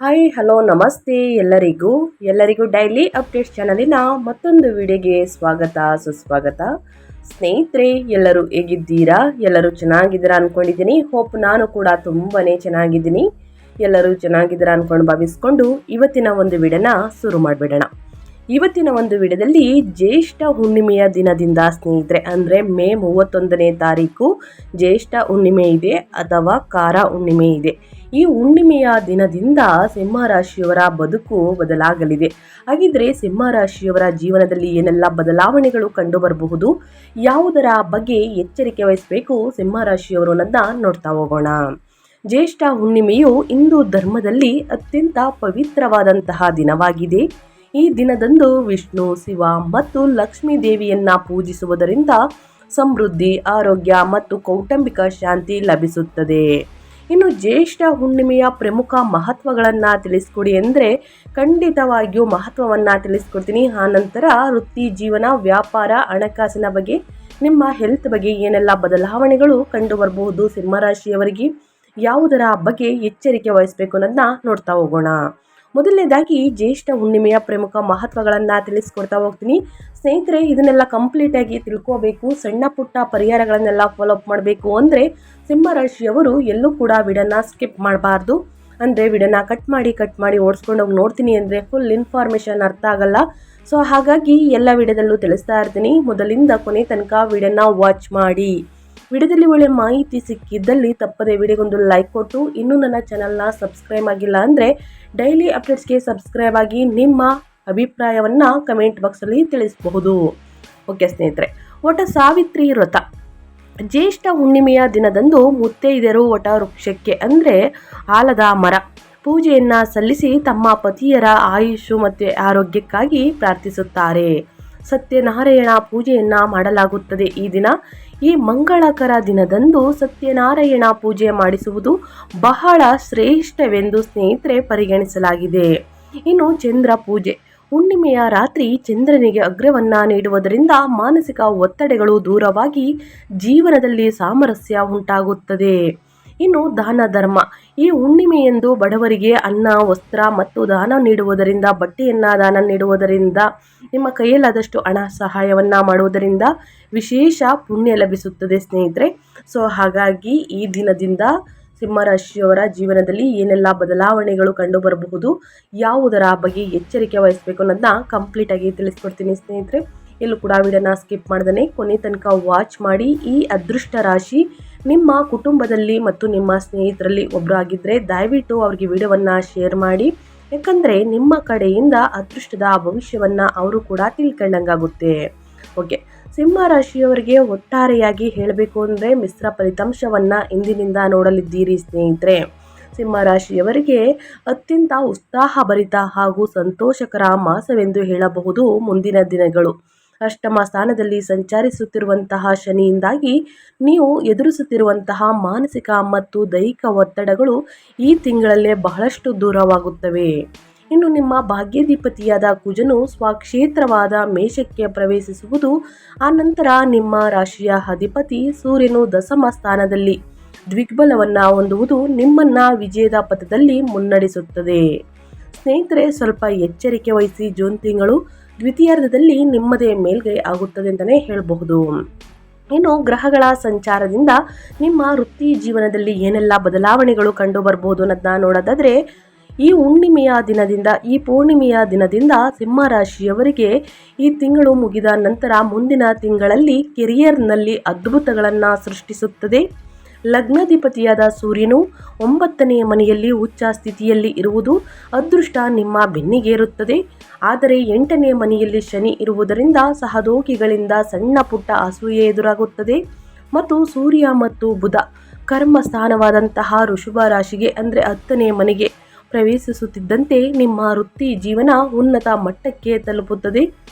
Hi hello ನಮಸ್ತೆ ಎಲ್ಲರಿಗೂ daily updates ಚಾನಲಿನ ಮತ್ತೊಂದು ವಿಡಿಯೋಗೆ ಸ್ವಾಗತ ಸುಸ್ವಾಗತ. ಸ್ನೇಹಿತರೆ, ಎಲ್ಲರೂ ಹೇಗಿದ್ದೀರಾ? ಎಲ್ಲರೂ ಚೆನ್ನಾಗಿದ್ದೀರಾ ಅಂದ್ಕೊಂಡಿದ್ದೀನಿ. ಹೋಪ್ ನಾನು ಕೂಡ ತುಂಬಾ ಚೆನ್ನಾಗಿದ್ದೀನಿ. ಎಲ್ಲರೂ ಚೆನ್ನಾಗಿದ್ದೀರಾ ಅಂದ್ಕೊಂಡು ಭಾವಿಸ್ಕೊಂಡು ಇವತ್ತಿನ ಒಂದು ವಿಡಿಯೋನ ಶುರು ಮಾಡಿಬಿಡೋಣ. ಇವತ್ತಿನ ಒಂದು ವಿಡಿಯೋದಲ್ಲಿ ಜ್ಯೇಷ್ಠ ಹುಣ್ಣಿಮೆಯ ದಿನದಿಂದ ಸ್ನೇಹಿತರೆ, ಅಂದರೆ ಮೇ 31ನೇ ತಾರೀಕು ಜ್ಯೇಷ್ಠ ಹುಣ್ಣಿಮೆ ಇದೆ ಅಥವಾ ಕಾರ ಹುಣ್ಣಿಮೆ ಇದೆ. ಈ ಹುಣ್ಣಿಮೆಯ ದಿನದಿಂದ ಸಿಂಹರಾಶಿಯವರ ಬದುಕು ಬದಲಾಗಲಿದೆ. ಹಾಗಿದ್ರೆ ಸಿಂಹರಾಶಿಯವರ ಜೀವನದಲ್ಲಿ ಏನೆಲ್ಲ ಬದಲಾವಣೆಗಳು ಕಂಡು ಬರಬಹುದು, ಯಾವುದರ ಬಗ್ಗೆ ಎಚ್ಚರಿಕೆ ವಹಿಸಬೇಕು ಸಿಂಹರಾಶಿಯವರು ಅನ್ನೋದನ್ನ ನೋಡ್ತಾ ಹೋಗೋಣ. ಜ್ಯೇಷ್ಠ ಹುಣ್ಣಿಮೆಯು ಹಿಂದೂ ಧರ್ಮದಲ್ಲಿ ಅತ್ಯಂತ ಪವಿತ್ರವಾದಂತಹ ದಿನವಾಗಿದೆ. ಈ ದಿನದಂದು ವಿಷ್ಣು, ಶಿವ ಮತ್ತು ಲಕ್ಷ್ಮೀ ದೇವಿಯನ್ನ ಪೂಜಿಸುವುದರಿಂದ ಸಮೃದ್ಧಿ, ಆರೋಗ್ಯ ಮತ್ತು ಕೌಟುಂಬಿಕ ಶಾಂತಿ ಲಭಿಸುತ್ತದೆ. ಇನ್ನು ಜ್ಯೇಷ್ಠ ಹುಣ್ಣಿಮೆಯ ಪ್ರಮುಖ ಮಹತ್ವಗಳನ್ನು ತಿಳಿಸ್ಕೊಡಿ ಅಂದರೆ ಖಂಡಿತವಾಗಿಯೂ ಮಹತ್ವವನ್ನು ತಿಳಿಸ್ಕೊಡ್ತೀನಿ. ಆನಂತರ ವೃತ್ತಿ ಜೀವನ, ವ್ಯಾಪಾರ, ಹಣಕಾಸಿನ ಬಗ್ಗೆ, ನಿಮ್ಮ ಹೆಲ್ತ್ ಬಗ್ಗೆ ಏನೆಲ್ಲ ಬದಲಾವಣೆಗಳು ಕಂಡು ಬರಬಹುದು ಸಿಂಹರಾಶಿಯವರಿಗೆ, ಯಾವುದರ ಬಗ್ಗೆ ಎಚ್ಚರಿಕೆ ವಹಿಸಬೇಕು ಅನ್ನೋದನ್ನ ನೋಡ್ತಾ ಹೋಗೋಣ. ಮೊದಲನೇದಾಗಿ ಜ್ಯೇಷ್ಠ ಹುಣ್ಣಿಮೆಯ ಪ್ರಮುಖ ಮಹತ್ವಗಳನ್ನು ತಿಳಿಸ್ಕೊಡ್ತಾ ಹೋಗ್ತೀನಿ. ಸ್ನೇಹಿತರೆ, ಇದನ್ನೆಲ್ಲ ಕಂಪ್ಲೀಟಾಗಿ ತಿಳ್ಕೋಬೇಕು, ಸಣ್ಣ ಪುಟ್ಟ ಪರಿಹಾರಗಳನ್ನೆಲ್ಲ ಫಾಲೋಅಪ್ ಮಾಡಬೇಕು ಅಂದರೆ ಸಿಂಹರಾಶಿಯವರು ಎಲ್ಲೂ ಕೂಡ ವಿಡಿಯೋನ ಸ್ಕಿಪ್ ಮಾಡಬಾರ್ದು. ಅಂದರೆ ವಿಡಿಯೋನ ಕಟ್ ಮಾಡಿ ಓಡಿಸ್ಕೊಂಡು ಹೋಗಿ ನೋಡ್ತೀನಿ ಅಂದರೆ ಫುಲ್ ಇನ್ಫಾರ್ಮೇಷನ್ ಅರ್ಥ ಆಗಲ್ಲ. ಸೊ ಹಾಗಾಗಿ ಎಲ್ಲ ವಿಡಿಯೋದಲ್ಲೂ ತಿಳಿಸ್ತಾ ಇರ್ತೀನಿ. ಮೊದಲಿಂದ ಕೊನೆ ತನಕ ವಿಡಿಯೋನ ವಾಚ್ ಮಾಡಿ. ವಿಡಿಯೋದಲ್ಲಿ ಒಳ್ಳೆ ಮಾಹಿತಿ ಸಿಕ್ಕಿದ್ದಲ್ಲಿ ತಪ್ಪದೆ ವಿಡಿಯೋಗೊಂದು ಲೈಕ್ ಕೊಟ್ಟು, ಇನ್ನೂ ನನ್ನ ಚಾನಲ್ನ ಸಬ್ಸ್ಕ್ರೈಬ್ ಆಗಿಲ್ಲ ಅಂದರೆ ಡೈಲಿ ಅಪ್ಡೇಟ್ಸ್ಗೆ ಸಬ್ಸ್ಕ್ರೈಬ್ ಆಗಿ ನಿಮ್ಮ ಅಭಿಪ್ರಾಯವನ್ನು ಕಮೆಂಟ್ ಬಾಕ್ಸಲ್ಲಿ ತಿಳಿಸಬಹುದು. ಓಕೆ ಸ್ನೇಹಿತರೆ, ವಟ ಸಾವಿತ್ರಿ ವ್ರತ. ಜ್ಯೇಷ್ಠ ಹುಣ್ಣಿಮೆಯ ದಿನದಂದು ಮುತ್ತೈದೆಯರು ವಟ ವೃಕ್ಷಕ್ಕೆ ಅಂದರೆ ಆಲದ ಮರ ಪೂಜೆಯನ್ನು ಸಲ್ಲಿಸಿ ತಮ್ಮ ಪತಿಯರ ಆಯುಷು ಮತ್ತು ಆರೋಗ್ಯಕ್ಕಾಗಿ ಪ್ರಾರ್ಥಿಸುತ್ತಾರೆ. ಸತ್ಯನಾರಾಯಣ ಪೂಜೆಯನ್ನ ಮಾಡಲಾಗುತ್ತದೆ. ಈ ದಿನ ಈ ಮಂಗಳಕರ ದಿನದಂದು ಸತ್ಯನಾರಾಯಣ ಪೂಜೆ ಮಾಡಿಸುವುದು ಬಹಳ ಶ್ರೇಷ್ಠವೆಂದು ಸ್ನೇಹಿತರೆ ಪರಿಗಣಿಸಲಾಗಿದೆ. ಇನ್ನು ಚಂದ್ರ ಪೂಜೆ. ಹುಣ್ಣಿಮೆಯ ರಾತ್ರಿ ಚಂದ್ರನಿಗೆ ಅಗ್ರವನ್ನ ನೀಡುವುದರಿಂದ ಮಾನಸಿಕ ಒತ್ತಡಗಳು ದೂರವಾಗಿ ಜೀವನದಲ್ಲಿ ಸಾಮರಸ್ಯ ಉಂಟಾಗುತ್ತದೆ. ಇನ್ನು ದಾನ ಧರ್ಮ. ಈ ಹುಣ್ಣಿಮೆಯಂದು ಬಡವರಿಗೆ ಅನ್ನ, ವಸ್ತ್ರ ಮತ್ತು ದಾನ ನೀಡುವುದರಿಂದ, ಬಟ್ಟೆಯನ್ನು ದಾನ ನೀಡುವುದರಿಂದ, ನಿಮ್ಮ ಕೈಯಲ್ಲಾದಷ್ಟು ಹಣ ಸಹಾಯವನ್ನ ಮಾಡುವುದರಿಂದ ವಿಶೇಷ ಪುಣ್ಯ ಲಭಿಸುತ್ತದೆ ಸ್ನೇಹಿತರೆ. ಸೊ ಹಾಗಾಗಿ ಈ ದಿನದಿಂದ ಸಿಂಹರಾಶಿಯವರ ಜೀವನದಲ್ಲಿ ಏನೆಲ್ಲ ಬದಲಾವಣೆಗಳು ಕಂಡು ಬರಬಹುದು, ಯಾವುದರ ಬಗ್ಗೆ ಎಚ್ಚರಿಕೆ ವಹಿಸಬೇಕು ಅನ್ನೋದನ್ನ ಕಂಪ್ಲೀಟಾಗಿ ತಿಳಿಸ್ಕೊಡ್ತೀನಿ ಸ್ನೇಹಿತರೆ. ಎಲ್ಲೂ ಕೂಡ ವಿಡಿಯೋನ ಸ್ಕಿಪ್ ಮಾಡ್ದೇ ಕೊನೆ ತನಕ ವಾಚ್ ಮಾಡಿ. ಈ ಅದೃಷ್ಟ ರಾಶಿ ನಿಮ್ಮ ಕುಟುಂಬದಲ್ಲಿ ಮತ್ತು ನಿಮ್ಮ ಸ್ನೇಹಿತರಲ್ಲಿ ಒಬ್ಬರು ಆಗಿದ್ದರೆ ದಯವಿಟ್ಟು ಅವ್ರಿಗೆ ವಿಡಿಯೋವನ್ನು ಶೇರ್ ಮಾಡಿ. ಯಾಕಂದರೆ ನಿಮ್ಮ ಕಡೆಯಿಂದ ಅದೃಷ್ಟದ ಭವಿಷ್ಯವನ್ನು ಅವರು ಕೂಡ ತಿಳ್ಕೊಂಡಂಗಾಗುತ್ತೆ. ಓಕೆ, ಸಿಂಹರಾಶಿಯವರಿಗೆ ಒಟ್ಟಾರೆಯಾಗಿ ಹೇಳಬೇಕು ಅಂದರೆ ಮಿಶ್ರ ಫಲಿತಾಂಶವನ್ನು ಇಂದಿನಿಂದ ನೋಡಲಿದ್ದೀರಿ ಸ್ನೇಹಿತರೆ. ಸಿಂಹರಾಶಿಯವರಿಗೆ ಅತ್ಯಂತ ಉತ್ಸಾಹಭರಿತ ಹಾಗೂ ಸಂತೋಷಕರ ಮಾಸವೆಂದು ಹೇಳಬಹುದು. ಮುಂದಿನ ದಿನಗಳು ಅಷ್ಟಮ ಸ್ಥಾನದಲ್ಲಿ ಸಂಚರಿಸುತ್ತಿರುವಂತಹ ಶನಿಯಿಂದಾಗಿ ನೀವು ಎದುರಿಸುತ್ತಿರುವಂತಹ ಮಾನಸಿಕ ಮತ್ತು ದೈಹಿಕ ಒತ್ತಡಗಳು ಈ ತಿಂಗಳಲ್ಲೇ ಬಹಳಷ್ಟು ದೂರವಾಗುತ್ತವೆ. ಇನ್ನು ನಿಮ್ಮ ಭಾಗ್ಯಾಧಿಪತಿಯಾದ ಕುಜನು ಸ್ವಕ್ಷೇತ್ರವಾದ ಮೇಷಕ್ಕೆ ಪ್ರವೇಶಿಸುವುದು, ಆನಂತರ ನಿಮ್ಮ ರಾಶಿಯ ಅಧಿಪತಿ ಸೂರ್ಯನು ದಶಮ ಸ್ಥಾನದಲ್ಲಿ ದ್ವಿಗ್ಬಲವನ್ನು ಹೊಂದುವುದು ನಿಮ್ಮನ್ನು ವಿಜಯದ ಪಥದಲ್ಲಿ ಮುನ್ನಡೆಸುತ್ತದೆ. ಸ್ನೇಹಿತರೆ, ಸ್ವಲ್ಪ ಎಚ್ಚರಿಕೆ ವಹಿಸಿ. ಜೂನ್ ತಿಂಗಳು ದ್ವಿತೀಯಾರ್ಧದಲ್ಲಿ ನಿಮ್ಮದೇ ಮೇಲ್ಗೈ ಆಗುತ್ತದೆ ಅಂತಲೇ ಹೇಳಬಹುದು. ಇನ್ನು ಗ್ರಹಗಳ ಸಂಚಾರದಿಂದ ನಿಮ್ಮ ವೃತ್ತಿ ಜೀವನದಲ್ಲಿ ಏನೆಲ್ಲ ಬದಲಾವಣೆಗಳು ಕಂಡು ಬರಬಹುದು ಅನ್ನೋದನ್ನ ನೋಡೋದಾದರೆ, ಈ ಹುಣ್ಣಿಮೆಯ ದಿನದಿಂದ, ಈ ಪೂರ್ಣಿಮೆಯ ದಿನದಿಂದ ಸಿಂಹರಾಶಿಯವರಿಗೆ ಈ ತಿಂಗಳು ಮುಗಿದ ನಂತರ ಮುಂದಿನ ತಿಂಗಳಲ್ಲಿ ಕೆರಿಯರ್ನಲ್ಲಿ ಅದ್ಭುತಗಳನ್ನು ಸೃಷ್ಟಿಸುತ್ತದೆ. ಲಗ್ನಾಧಿಪತಿಯಾದ ಸೂರ್ಯನು 9ನೇ ಮನೆಯಲ್ಲಿ ಉಚ್ಚ ಸ್ಥಿತಿಯಲ್ಲಿ ಇರುವುದು ಅದೃಷ್ಟ ನಿಮ್ಮ ಬೆನ್ನಿಗೇರುತ್ತದೆ. ಆದರೆ 8ನೇ ಮನೆಯಲ್ಲಿ ಶನಿ ಇರುವುದರಿಂದ ಸಹೋದ್ಯೋಗಿಗಳಿಂದ ಸಣ್ಣ ಪುಟ್ಟ ಅಸೂಯೆ ಎದುರಾಗುತ್ತದೆ. ಮತ್ತು ಸೂರ್ಯ ಮತ್ತು ಬುಧ ಕರ್ಮಸ್ಥಾನವಾದಂತಹ ವೃಷಭ ರಾಶಿಗೆ ಅಂದರೆ 10ನೇ ಮನೆಗೆ ಪ್ರವೇಶಿಸುತ್ತಿದ್ದಂತೆ ನಿಮ್ಮ ವೃತ್ತಿ ಜೀವನ ಉನ್ನತ ಮಟ್ಟಕ್ಕೆ ತಲುಪುತ್ತದೆ.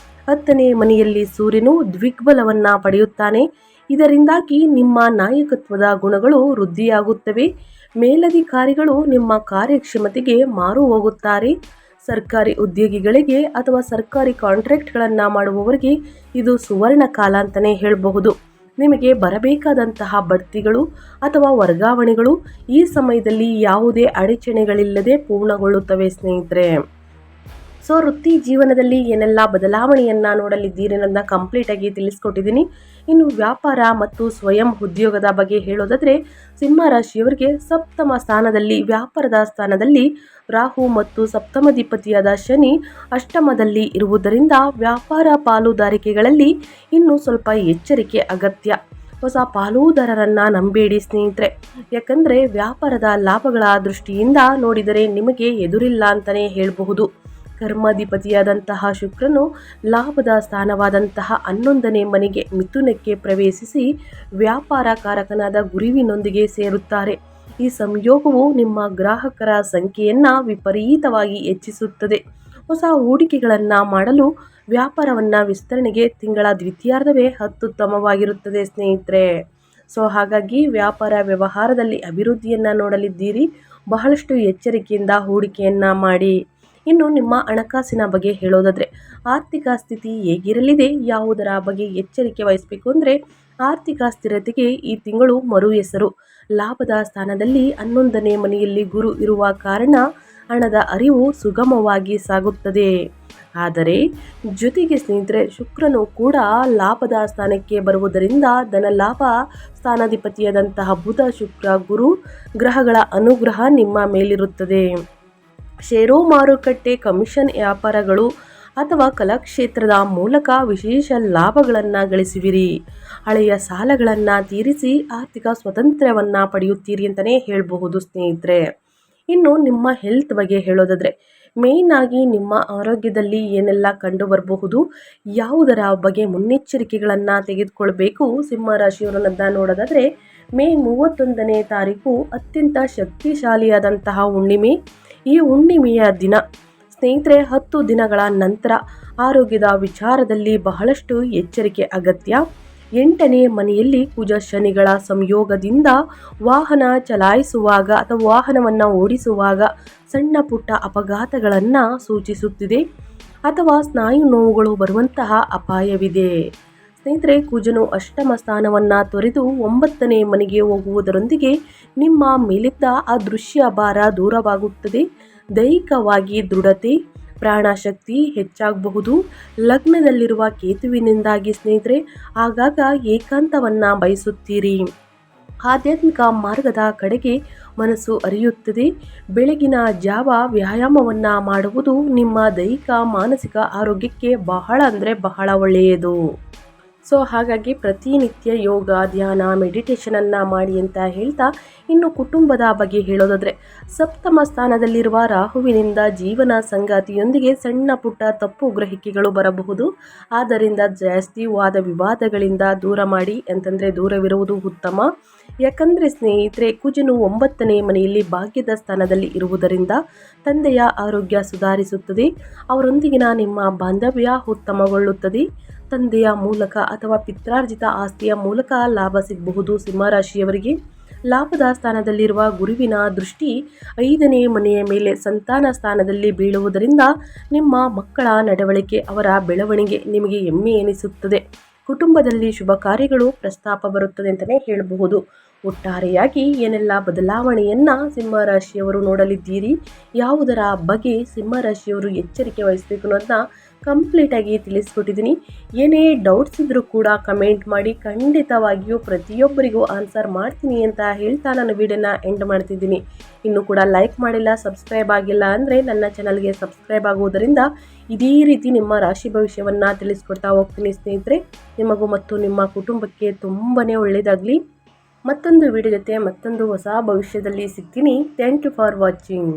10ನೇ ಮನೆಯಲ್ಲಿ ಸೂರ್ಯನು ದ್ವಿಗ್ಬಲವನ್ನು ಪಡೆಯುತ್ತಾನೆ. ಇದರಿಂದಾಗಿ ನಿಮ್ಮ ನಾಯಕತ್ವದ ಗುಣಗಳು ವೃದ್ಧಿಯಾಗುತ್ತವೆ. ಮೇಲಧಿಕಾರಿಗಳು ನಿಮ್ಮ ಕಾರ್ಯಕ್ಷಮತೆಗೆ ಮಾರು ಹೋಗುತ್ತಾರೆ. ಸರ್ಕಾರಿ ಉದ್ಯೋಗಿಗಳಿಗೆ ಅಥವಾ ಸರ್ಕಾರಿ ಕಾಂಟ್ರಾಕ್ಟ್ಗಳನ್ನು ಮಾಡುವವರಿಗೆ ಇದು ಸುವರ್ಣ ಕಾಲ ಅಂತಲೇ ಹೇಳಬಹುದು. ನಿಮಗೆ ಬರಬೇಕಾದಂತಹ ಬಡ್ತಿಗಳು ಅಥವಾ ವರ್ಗಾವಣೆಗಳು ಈ ಸಮಯದಲ್ಲಿ ಯಾವುದೇ ಅಡಚಣೆಗಳಿಲ್ಲದೆ ಪೂರ್ಣಗೊಳ್ಳುತ್ತವೆ ಸ್ನೇಹಿತರೆ. ಸೊ ವೃತ್ತಿ ಜೀವನದಲ್ಲಿ ಏನೆಲ್ಲ ಬದಲಾವಣೆಯನ್ನು ನೋಡಲಿದ್ದೀರಿ ಅನ್ನೋದನ್ನ ಕಂಪ್ಲೀಟಾಗಿ ತಿಳಿಸ್ಕೊಟ್ಟಿದ್ದೀನಿ. ಇನ್ನು ವ್ಯಾಪಾರ ಮತ್ತು ಸ್ವಯಂ ಉದ್ಯೋಗದ ಬಗ್ಗೆ ಹೇಳೋದಾದರೆ ಸಿಂಹ ರಾಶಿಯವರಿಗೆ ಸಪ್ತಮ ಸ್ಥಾನದಲ್ಲಿ ವ್ಯಾಪಾರದ ಸ್ಥಾನದಲ್ಲಿ ರಾಹು ಮತ್ತು ಸಪ್ತಮಾಧಿಪತಿಯಾದ ಶನಿ ಅಷ್ಟಮದಲ್ಲಿ ಇರುವುದರಿಂದ ವ್ಯಾಪಾರ ಪಾಲುದಾರಿಕೆಗಳಲ್ಲಿ ಇನ್ನೂ ಸ್ವಲ್ಪ ಎಚ್ಚರಿಕೆ ಅಗತ್ಯ. ಹೊಸ ಪಾಲುದಾರರನ್ನು ನಂಬೇಡಿ ಸ್ನೇಹಿತರೆ, ಯಾಕಂದರೆ ವ್ಯಾಪಾರದ ಲಾಭಗಳ ದೃಷ್ಟಿಯಿಂದ ನೋಡಿದರೆ ನಿಮಗೆ ಎದುರಿಲ್ಲ ಅಂತಲೇ ಹೇಳಬಹುದು. ಕರ್ಮಾಧಿಪತಿಯಾದಂತಹ ಶುಕ್ರನು ಲಾಭದ ಸ್ಥಾನವಾದಂತಹ 11ನೇ ಮನೆಗೆ ಮಿಥುನಕ್ಕೆ ಪ್ರವೇಶಿಸಿ ವ್ಯಾಪಾರ ಕಾರಕನಾದ ಗುರುವಿನೊಂದಿಗೆ ಸೇರುತ್ತಾರೆ. ಈ ಸಂಯೋಗವು ನಿಮ್ಮ ಗ್ರಾಹಕರ ಸಂಖ್ಯೆಯನ್ನು ವಿಪರೀತವಾಗಿ ಹೆಚ್ಚಿಸುತ್ತದೆ. ಹೊಸ ಹೂಡಿಕೆಗಳನ್ನು ಮಾಡಲು ವ್ಯಾಪಾರವನ್ನು ವಿಸ್ತರಣೆಗೆ ತಿಂಗಳ ದ್ವಿತೀಯಾರ್ಧವೇ ಅತ್ಯುತ್ತಮವಾಗಿರುತ್ತದೆ ಸ್ನೇಹಿತರೆ. ಸೊ ಹಾಗಾಗಿ ವ್ಯಾಪಾರ ವ್ಯವಹಾರದಲ್ಲಿ ಅಭಿವೃದ್ಧಿಯನ್ನು ನೋಡಲಿದ್ದೀರಿ. ಬಹಳಷ್ಟು ಎಚ್ಚರಿಕೆಯಿಂದ ಹೂಡಿಕೆಯನ್ನು ಮಾಡಿ. ಇನ್ನು ನಿಮ್ಮ ಹಣಕಾಸಿನ ಬಗ್ಗೆ ಹೇಳೋದಾದರೆ ಆರ್ಥಿಕ ಸ್ಥಿತಿ ಹೇಗಿರಲಿದೆ, ಯಾವುದರ ಬಗ್ಗೆ ಎಚ್ಚರಿಕೆ ವಹಿಸಬೇಕು ಅಂದರೆ ಆರ್ಥಿಕ ಸ್ಥಿರತೆಗೆ ಈ ತಿಂಗಳು ಮರು ಹೆಸರು. ಲಾಭದ ಸ್ಥಾನದಲ್ಲಿ 11ನೇ ಮನೆಯಲ್ಲಿ ಗುರು ಇರುವ ಕಾರಣ ಹಣದ ಅರಿವು ಸುಗಮವಾಗಿ ಸಾಗುತ್ತದೆ. ಆದರೆ ಜೊತೆಗೆ ಸ್ನೇಹಿತರೆ ಶುಕ್ರನು ಕೂಡ ಲಾಭದ ಸ್ಥಾನಕ್ಕೆ ಬರುವುದರಿಂದ ಧನಲಾಭ ಸ್ಥಾನಾಧಿಪತಿಯಾದಂತಹ ಬುಧ, ಶುಕ್ರ, ಗುರು ಗ್ರಹಗಳ ಅನುಗ್ರಹ ನಿಮ್ಮ ಮೇಲಿರುತ್ತದೆ. ಷೇರು ಮಾರುಕಟ್ಟೆ, ಕಮಿಷನ್ ವ್ಯಾಪಾರಗಳು ಅಥವಾ ಕಲಾಕ್ಷೇತ್ರದ ಮೂಲಕ ವಿಶೇಷ ಲಾಭಗಳನ್ನು ಗಳಿಸುವಿರಿ. ಹಳೆಯ ಸಾಲಗಳನ್ನು ತೀರಿಸಿ ಆರ್ಥಿಕ ಸ್ವಾತಂತ್ರ್ಯವನ್ನು ಪಡೆಯುತ್ತೀರಿ ಅಂತಲೇ ಹೇಳಬಹುದು ಸ್ನೇಹಿತರೆ. ಇನ್ನು ನಿಮ್ಮ ಹೆಲ್ತ್ ಬಗ್ಗೆ ಹೇಳೋದಾದರೆ ಮೇಯ್ನ್ ಆಗಿ ನಿಮ್ಮ ಆರೋಗ್ಯದಲ್ಲಿ ಏನೆಲ್ಲ ಕಂಡು ಬರಬಹುದು, ಯಾವುದರ ಬಗ್ಗೆ ಮುನ್ನೆಚ್ಚರಿಕೆಗಳನ್ನು ತೆಗೆದುಕೊಳ್ಬೇಕು ಸಿಂಹರಾಶಿಯವರನ್ನ ನೋಡೋದಾದರೆ ಮೇ 31ನೇ ತಾರೀಕು ಅತ್ಯಂತ ಶಕ್ತಿಶಾಲಿಯಾದಂತಹ ಹುಣ್ಣಿಮೆ. ಈ ಹುಣ್ಣಿಮೆಯ ದಿನ ಸ್ನೇಹಿತರೆ 10 ದಿನಗಳ ನಂತರ ಆರೋಗ್ಯದ ವಿಚಾರದಲ್ಲಿ ಬಹಳಷ್ಟು ಎಚ್ಚರಿಕೆ ಅಗತ್ಯ. 8ನೇ ಮನೆಯಲ್ಲಿ ಕುಜ ಶನಿಗಳ ಸಂಯೋಗದಿಂದ ವಾಹನ ಚಲಾಯಿಸುವಾಗ ಅಥವಾ ವಾಹನವನ್ನು ಓಡಿಸುವಾಗ ಸಣ್ಣ ಪುಟ್ಟ ಅಪಘಾತಗಳನ್ನು ಸೂಚಿಸುತ್ತಿದೆ ಅಥವಾ ಸ್ನಾಯು ನೋವುಗಳು ಬರುವಂತಹ ಅಪಾಯವಿದೆ. ಸ್ನೇಹಿತರೆ ಕುಜನು ಅಷ್ಟಮ ಸ್ಥಾನವನ್ನು ತೊರೆದು 9ನೇ ಮನೆಗೆ ಹೋಗುವುದರೊಂದಿಗೆ ನಿಮ್ಮ ಮೇಲಿದ್ದ ಅದೃಶ್ಯ ಭಾರ ದೂರವಾಗುತ್ತದೆ. ದೈಹಿಕವಾಗಿ ದೃಢತೆ, ಪ್ರಾಣಶಕ್ತಿ ಹೆಚ್ಚಾಗಬಹುದು. ಲಗ್ನದಲ್ಲಿರುವ ಕೇತುವಿನಿಂದಾಗಿ ಸ್ನೇಹಿತರೆ ಆಗಾಗ ಏಕಾಂತವನ್ನು ಬಯಸುತ್ತೀರಿ. ಆಧ್ಯಾತ್ಮಿಕ ಮಾರ್ಗದ ಕಡೆಗೆ ಮನಸ್ಸು ಹರಿಯುತ್ತದೆ. ಬೆಳಗಿನ ಜಾವ ವ್ಯಾಯಾಮವನ್ನು ಮಾಡುವುದು ನಿಮ್ಮ ದೈಹಿಕ ಮಾನಸಿಕ ಆರೋಗ್ಯಕ್ಕೆ ಬಹಳ ಅಂದರೆ ಬಹಳ ಒಳ್ಳೆಯದು. ಸೊ ಹಾಗಾಗಿ ಪ್ರತಿನಿತ್ಯ ಯೋಗ, ಧ್ಯಾನ, ಮೆಡಿಟೇಷನನ್ನು ಮಾಡಿ ಅಂತ ಹೇಳ್ತಾ ಇನ್ನು ಕುಟುಂಬದ ಬಗ್ಗೆ ಹೇಳೋದಾದರೆ ಸಪ್ತಮ ಸ್ಥಾನದಲ್ಲಿರುವ ರಾಹುವಿನಿಂದ ಜೀವನ ಸಂಗಾತಿಯೊಂದಿಗೆ ಸಣ್ಣ ಪುಟ್ಟ ತಪ್ಪು ಗ್ರಹಿಕೆಗಳು ಬರಬಹುದು. ಆದ್ದರಿಂದ ಜಾಸ್ತಿ ವಾದ ವಿವಾದಗಳಿಂದ ದೂರ ಮಾಡಿ ಅಂತಂದರೆ ದೂರವಿರುವುದು ಉತ್ತಮ. ಯಾಕಂದರೆ ಸ್ನೇಹಿತರೆ ಕುಜನು 9ನೇ ಮನೆಯಲ್ಲಿ ಭಾಗ್ಯದ ಸ್ಥಾನದಲ್ಲಿ ಇರುವುದರಿಂದ ತಂದೆಯ ಆರೋಗ್ಯ ಸುಧಾರಿಸುತ್ತದೆ. ಅವರೊಂದಿಗಿನ ನಿಮ್ಮ ಬಾಂಧವ್ಯ ಉತ್ತಮಗೊಳ್ಳುತ್ತದೆ. ತಂದೆಯ ಮೂಲಕ ಅಥವಾ ಪಿತ್ರಾರ್ಜಿತ ಆಸ್ತಿಯ ಮೂಲಕ ಲಾಭ ಸಿಗಬಹುದು. ಸಿಂಹರಾಶಿಯವರಿಗೆ ಲಾಭದ ಸ್ಥಾನದಲ್ಲಿರುವ ಗುರುವಿನ ದೃಷ್ಟಿ 5ನೇ ಮನೆಯ ಮೇಲೆ ಸಂತಾನ ಸ್ಥಾನದಲ್ಲಿ ಬೀಳುವುದರಿಂದ ನಿಮ್ಮ ಮಕ್ಕಳ ನಡವಳಿಕೆ, ಅವರ ಬೆಳವಣಿಗೆ ನಿಮಗೆ ಹೆಮ್ಮೆ ಎನಿಸುತ್ತದೆ. ಕುಟುಂಬದಲ್ಲಿ ಶುಭ ಕಾರ್ಯಗಳು ಪ್ರಸ್ತಾಪ ಬರುತ್ತದೆ ಅಂತಲೇ ಹೇಳಬಹುದು. ಒಟ್ಟಾರೆಯಾಗಿ ಏನೆಲ್ಲ ಬದಲಾವಣೆಯನ್ನು ಸಿಂಹರಾಶಿಯವರು ನೋಡಲಿದ್ದೀರಿ, ಯಾವುದರ ಬಗ್ಗೆ ಸಿಂಹರಾಶಿಯವರು ಎಚ್ಚರಿಕೆ ವಹಿಸಬೇಕು ಅನ್ನೋದನ್ನ ಕಂಪ್ಲೀಟಾಗಿ ತಿಳಿಸ್ಕೊಟ್ಟಿದ್ದೀನಿ. ಏನೇ ಡೌಟ್ಸ್ ಇದ್ದರೂ ಕೂಡ ಕಮೆಂಟ್ ಮಾಡಿ, ಖಂಡಿತವಾಗಿಯೂ ಪ್ರತಿಯೊಬ್ಬರಿಗೂ ಆನ್ಸರ್ ಮಾಡ್ತೀನಿ ಅಂತ ಹೇಳ್ತಾ ನಾನು ವಿಡಿಯೋನ ಎಂಡ್ ಮಾಡ್ತಿದ್ದೀನಿ. ಇನ್ನೂ ಕೂಡ ಲೈಕ್ ಮಾಡಿಲ್ಲ, ಸಬ್ಸ್ಕ್ರೈಬ್ ಆಗಿಲ್ಲ ಅಂದರೆ ನನ್ನ ಚಾನಲ್ಗೆ ಸಬ್ಸ್ಕ್ರೈಬ್ ಆಗುವುದರಿಂದ ಇದೇ ರೀತಿ ನಿಮ್ಮ ರಾಶಿ ಭವಿಷ್ಯವನ್ನು ತಿಳಿಸ್ಕೊಡ್ತಾ ಹೋಗ್ತೀನಿ ಸ್ನೇಹಿತರೆ. ನಿಮಗೂ ಮತ್ತು ನಿಮ್ಮ ಕುಟುಂಬಕ್ಕೆ ತುಂಬಾ ಒಳ್ಳೆಯದಾಗಲಿ. ಮತ್ತೊಂದು ವಿಡಿಯೋ ಜೊತೆ ಮತ್ತೊಂದು ಹೊಸ ಭವಿಷ್ಯದಲ್ಲಿ ಸಿಗ್ತೀನಿ. Thank you for watching.